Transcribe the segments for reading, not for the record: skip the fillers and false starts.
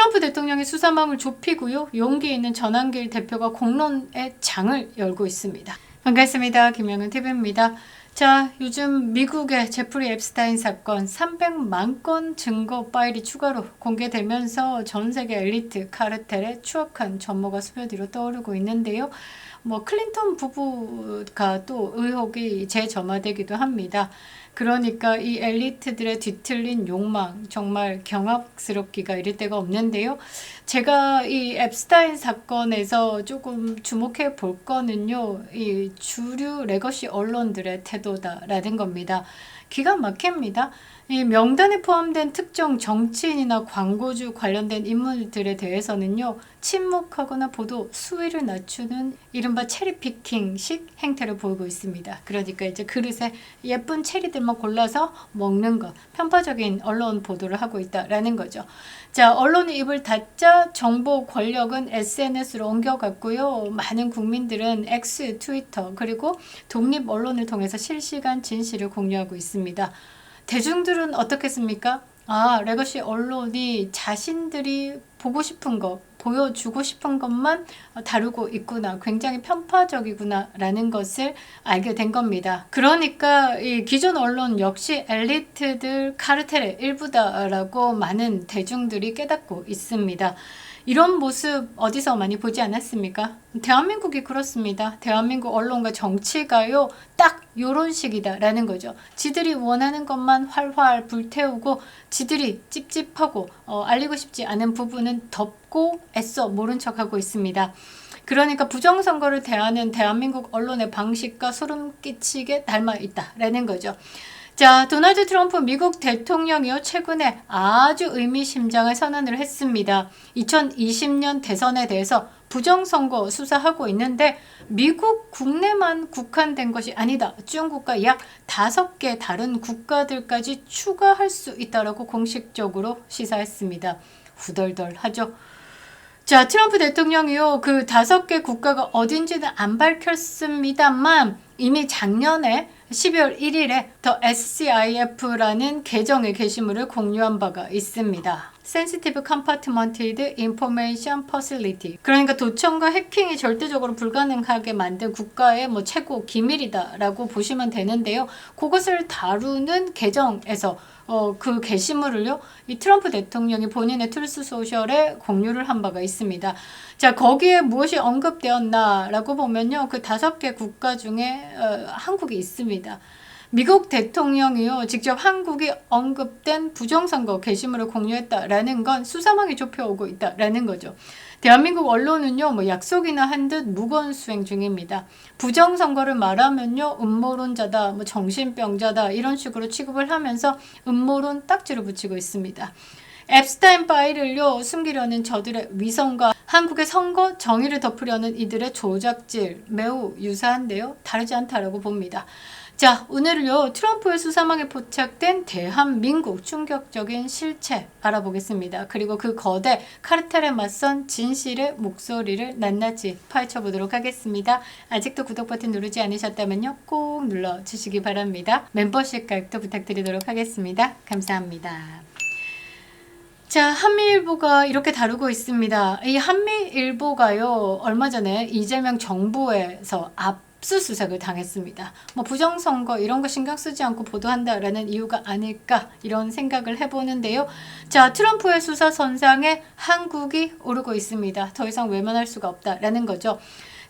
트럼프 대통령이 수사망을 좁히고요. 용기 있는 전환길 대표가 공론의 장을 열고 있습니다. 반갑습니다. 김영은 TV입니다. 자, 요즘 미국의 제프리 앱스타인 사건 300만 건 증거 파일이 추가로 공개되면서 전 세계 엘리트 카르텔의 추악한 전모가 수면 위로 떠오르고 있는데요. 클린턴 부부가 또 의혹이 재점화되기도 합니다. 그러니까 이 엘리트들의 뒤틀린 욕망 정말 경악스럽기가 이를 데가 없는데요. 제가 이 앱스타인 사건에서 조금 주목해 볼 거는요. 이 주류 레거시 언론들의 태도다라는 겁니다. 기가 막힙니다. 이 명단에 포함된 특정 정치인이나 광고주 관련된 인물들에 대해서는요. 침묵하거나 보도 수위를 낮추는 이른바 체리피킹식 행태를 보이고 있습니다. 그러니까 이제 그릇에 예쁜 체리들만 골라서 먹는 것, 편파적인 언론 보도를 하고 있다라는 거죠. 자, 언론이 입을 닫자 정보 권력은 SNS로 옮겨갔고요. 많은 국민들은 X, 트위터 그리고 독립 언론을 통해서 실시간 진실을 공유하고 있습니다. 대중들은 어떻겠습니까? 레거시 언론이 자신들이 보고 싶은 것, 보여주고 싶은 것만 다루고 있구나. 굉장히 편파적이구나 라는 것을 알게 된 겁니다. 그러니까 이 기존 언론 역시 엘리트들 카르텔의 일부다라고 많은 대중들이 깨닫고 있습니다. 이런 모습 어디서 많이 보지 않았습니까? 대한민국이 그렇습니다. 대한민국 언론과 정치가요, 딱 요런 식이다라는 거죠. 지들이 원하는 것만 활활 불태우고 지들이 찝찝하고 알리고 싶지 않은 부분은 덮고 애써 모른 척하고 있습니다. 그러니까 부정선거를 대하는 대한민국 언론의 방식과 소름 끼치게 닮아 있다라는 거죠. 자, 도널드 트럼프 미국 대통령이요 최근에 아주 의미심장한 선언을 했습니다. 2020년 대선에 대해서 부정선거 수사하고 있는데 미국 국내만 국한된 것이 아니다. 중국과 약 5개 다른 국가들까지 추가할 수 있다라고 공식적으로 시사했습니다. 후덜덜하죠. 자, 트럼프 대통령이요 그 5개 국가가 어딘지는 안 밝혔습니다만 이미 작년에 12월 1일에 더 SCIF라는 계정의 게시물을 공유한 바가 있습니다. Sensitive Compartmented Information Facility. 그러니까 도청과 해킹이 절대적으로 불가능하게 만든 국가의 최고 기밀이다라고 보시면 되는데요. 그것을 다루는 계정에서 그 게시물을요, 이 트럼프 대통령이 본인의 트루스 소셜에 공유를 한 바가 있습니다. 자, 거기에 무엇이 언급되었나라고 보면요, 그 5개 국가 중에 한국이 있습니다. 미국 대통령이요 직접 한국이 언급된 부정선거 게시물을 공유했다라는 건 수사망이 좁혀오고 있다라는 거죠. 대한민국 언론은요 약속이나 한 듯 무건 수행 중입니다. 부정선거를 말하면요 음모론자다, 정신병자다 이런 식으로 취급을 하면서 음모론 딱지를 붙이고 있습니다. 앱스타인 파일을요 숨기려는 저들의 위선과 한국의 선거 정의를 덮으려는 이들의 조작질 매우 유사한데요 다르지 않다라고 봅니다. 자, 오늘은요 트럼프의 수사망에 포착된 대한민국 충격적인 실체 알아보겠습니다. 그리고 그 거대 카르텔에 맞선 진실의 목소리를 낱낱이 파헤쳐보도록 하겠습니다. 아직도 구독 버튼 누르지 않으셨다면요 꼭 눌러주시기 바랍니다. 멤버십 가입도 부탁드리도록 하겠습니다. 감사합니다. 자, 한미일보가 이렇게 다루고 있습니다. 이 한미일보가요 얼마 전에 이재명 정부에서 압수수색을 당했습니다. 부정선거 이런 거 신경 쓰지 않고 보도한다라는 이유가 아닐까 이런 생각을 해보는데요. 자, 트럼프의 수사 선상에 한국이 오르고 있습니다. 더 이상 외면할 수가 없다라는 거죠.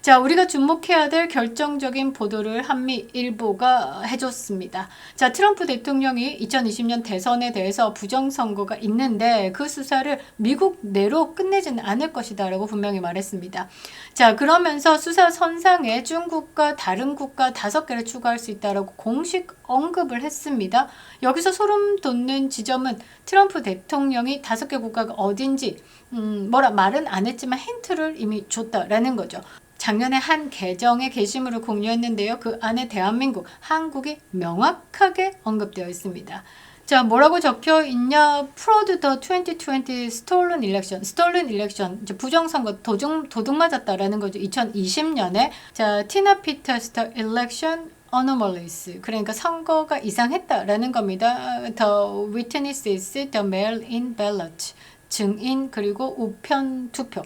자, 우리가 주목해야 될 결정적인 보도를 한미일보가 해줬습니다. 자, 트럼프 대통령이 2020년 대선에 대해서 부정선거가 있는데 그 수사를 미국 내로 끝내지는 않을 것이다 라고 분명히 말했습니다. 자, 그러면서 수사 선상에 중국과 다른 국가 5개를 추가할 수 있다라고 공식 언급을 했습니다. 여기서 소름 돋는 지점은 트럼프 대통령이 5개 국가가 어딘지 뭐라 말은 안 했지만 힌트를 이미 줬다라는 거죠. 작년에 한 계정의 게시물을 공유했는데요. 그 안에 대한민국, 한국이 명확하게 언급되어 있습니다. 자, 뭐라고 적혀 있냐? Fraud the 2020 Stolen Election. Stolen Election. 이제 부정선거 도둑 맞았다라는 거죠. 2020년에. 자, Tina Peters the Election Anomalies. 그러니까 선거가 이상했다라는 겁니다. The witnesses, the mail-in ballot. 증인 그리고 우편 투표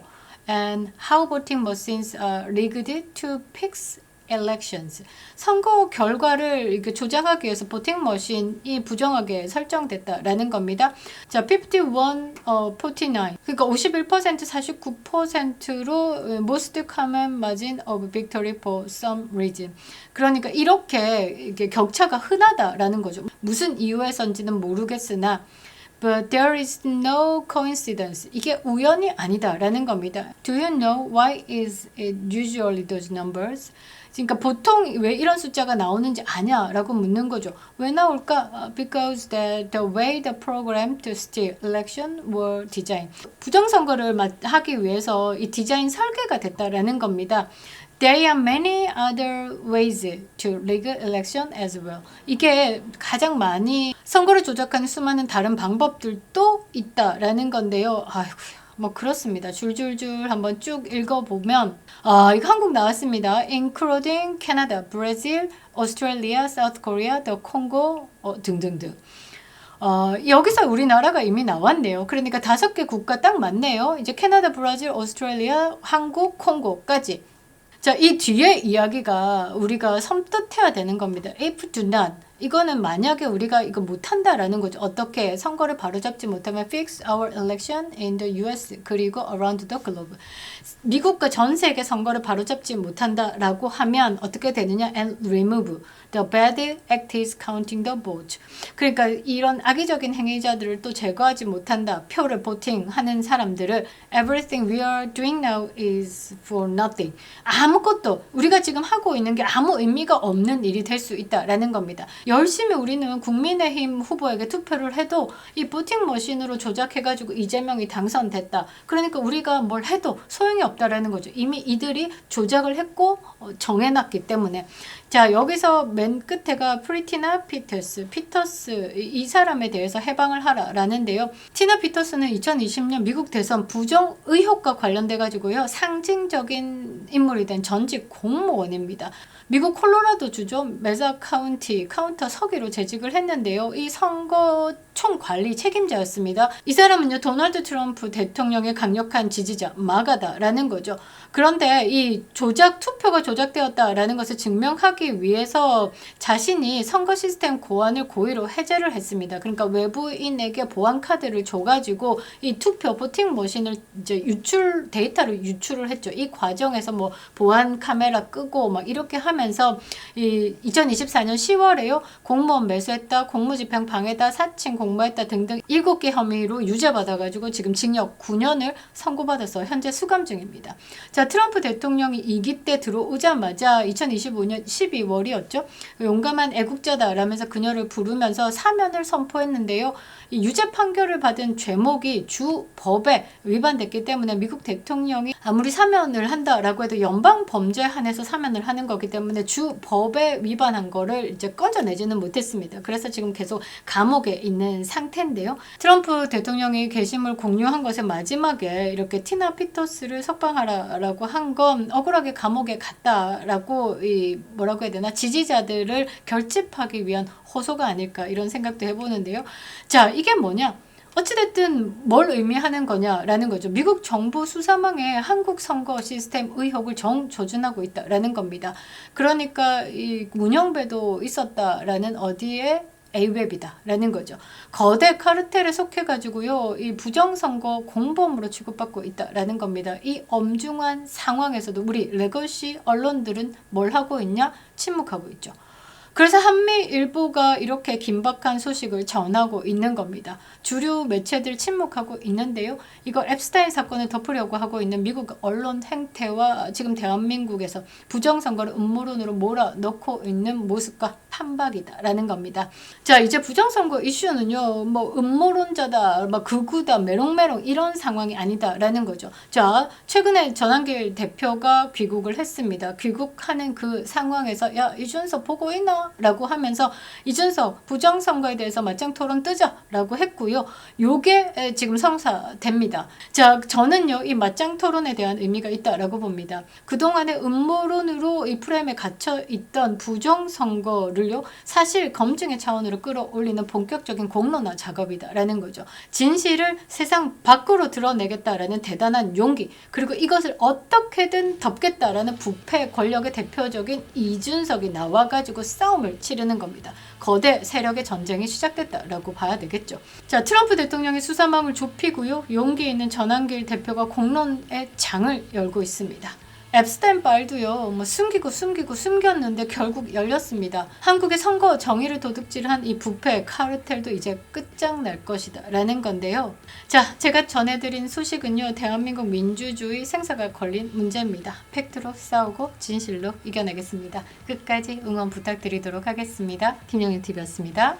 and how voting machines are rigged to fix elections. 선거 결과를 이렇게 조작하기 위해서 보팅 머신이 부정하게 설정됐다라는 겁니다. 자, 51, 49. 그러니까 51%, 49%로 most common margin of victory for some reason. 그러니까 이렇게 격차가 흔하다라는 거죠. 무슨 이유에선지는 모르겠으나 But there is no coincidence. 이게 우연이 아니다라는 겁니다. Do you know why is it usually those numbers? 그러니까 보통 왜 이런 숫자가 나오는지 아냐라고 묻는 거죠. 왜 나올까? Because the way the program to steal election were designed. 부정선거를 하기 위해서 이 디자인 설계가 됐다라는 겁니다. There are many other ways to rig election as well. 이게 가장 많이 선거를 조작하는 수많은 다른 방법들도 있다라는 건데요. 아이고, 뭐 그렇습니다. 줄줄줄 한번 쭉 읽어보면 이거 한국 나왔습니다. Including Canada, Brazil, Australia, South Korea, the Congo 등등등. 여기서 우리나라가 이미 나왔네요. 그러니까 5개 국가 딱 맞네요. 이제 캐나다, 브라질, 오스트레일리아, 한국, 콩고까지. 자, 이 뒤에 이야기가 우리가 섬뜩해야 되는 겁니다. If do not. 이거는 만약에 우리가 이거 못한다라는 거죠. 어떻게 선거를 바로잡지 못하면 fix our election in the US 그리고 around the globe. 미국과 전 세계 선거를 바로잡지 못한다라고 하면 어떻게 되느냐? And remove the bad actors counting the vote. 그러니까 이런 악의적인 행위자들을 또 제거하지 못한다. 표를 보팅하는 사람들을 everything we are doing now is for nothing. 아무것도 우리가 지금 하고 있는 게 아무 의미가 없는 일이 될 수 있다라는 겁니다. 열심히 우리는 국민의힘 후보에게 투표를 해도 이 보팅 머신으로 조작해가지고 이재명이 당선됐다. 그러니까 우리가 뭘 해도 소용이 없다라는 거죠. 이미 이들이 조작을 했고 정해놨기 때문에. 자, 여기서 맨 끝에가 프리티나 피터스 이 사람에 대해서 해방을 하라라는데요. 티나 피터스는 2020년 미국 대선 부정 의혹과 관련돼 가지고요. 상징적인 인물이 된 전직 공무원입니다. 미국 콜로라도 주죠. 메사 카운티 카운터 서기로 재직을 했는데요. 이 선거 총 관리 책임자였습니다. 이 사람은요, 도널드 트럼프 대통령의 강력한 지지자, 마가다라는 거죠. 그런데 이 투표가 조작되었다라는 것을 증명하기 위해서 자신이 선거 시스템 고안을 고의로 해제를 했습니다. 그러니까 외부인에게 보안 카드를 줘가지고 이 투표 보팅 머신을 이제 데이터를 유출을 했죠. 이 과정에서 뭐 보안 카메라 끄고 막 이렇게 하면서 이 2024년 10월에요. 공무원 매수했다, 공무집행 방해다, 사칭 공모했다 등등 7개 혐의로 유죄받아가지고 지금 징역 9년을 선고받아서 현재 수감 중입니다. 자, 트럼프 대통령이 2기 때 들어오자마자 2025년 12월이었죠. 용감한 애국자다라면서 그녀를 부르면서 사면을 선포했는데요. 이 유죄 판결을 받은 죄목이 주 법에 위반됐기 때문에 미국 대통령이 아무리 사면을 한다라고 해도 연방 범죄에 한해서 사면을 하는 거기 때문에 주 법에 위반한 거를 이제 건져내지는 못했습니다. 그래서 지금 계속 감옥에 있는 상태인데요. 트럼프 대통령이 게시물 공유한 것의 마지막에 이렇게 티나 피터스를 석방하라라고 한 건 억울하게 감옥에 갔다라고 뭐라고 해야 되나 지지자들을 결집하기 위한 호소가 아닐까 이런 생각도 해보는데요. 자, 이게 뭐냐? 어찌됐든 뭘 의미하는 거냐라는 거죠. 미국 정부 수사망에 한국 선거 시스템 의혹을 정조준하고 있다라는 겁니다. 그러니까 이 문영배도 있었다라는 어디에 A웹이다라는 거죠. 거대 카르텔에 속해가지고요. 이 부정선거 공범으로 취급받고 있다라는 겁니다. 이 엄중한 상황에서도 우리 레거시 언론들은 뭘 하고 있냐? 침묵하고 있죠. 그래서 한미일보가 이렇게 긴박한 소식을 전하고 있는 겁니다. 주류 매체들 침묵하고 있는데요. 이거 앱스타인 사건을 덮으려고 하고 있는 미국 언론 행태와 지금 대한민국에서 부정선거를 음모론으로 몰아넣고 있는 모습과 판박이다라는 겁니다. 자, 이제 부정선거 이슈는요. 뭐 음모론자다, 막 극우다, 메롱메롱 이런 상황이 아니다라는 거죠. 자, 최근에 전한길 대표가 귀국을 했습니다. 귀국하는 그 상황에서 야, 이준석 보고 있나? 라고 하면서 이준석 부정선거에 대해서 맞짱 토론 뜨자 라고 했고요. 요게 지금 성사됩니다. 자, 저는요 이 맞짱 토론에 대한 의미가 있다라고 봅니다. 그동안의 음모론으로 이 프레임에 갇혀 있던 부정선거를요 사실 검증의 차원으로 끌어올리는 본격적인 공론화 작업이다라는 거죠. 진실을 세상 밖으로 드러내겠다라는 대단한 용기, 그리고 이것을 어떻게든 덮겠다라는 부패 권력의 대표적인 이준석이 나와가지고 싸움을 치르는 겁니다. 거대 세력의 전쟁이 시작됐다라고 봐야 되겠죠. 자, 트럼프 대통령이 수사망을 좁히고요. 용기 있는 전환길 대표가 공론의 장을 열고 있습니다. 앱스타인 파일도요, 숨겼는데 결국 열렸습니다. 한국의 선거 정의를 도둑질한 이 부패 카르텔도 이제 끝장날 것이다 라는 건데요. 자, 제가 전해드린 소식은요, 대한민국 민주주의 생사가 걸린 문제입니다. 팩트로 싸우고 진실로 이겨내겠습니다. 끝까지 응원 부탁드리도록 하겠습니다. 김영윤TV였습니다.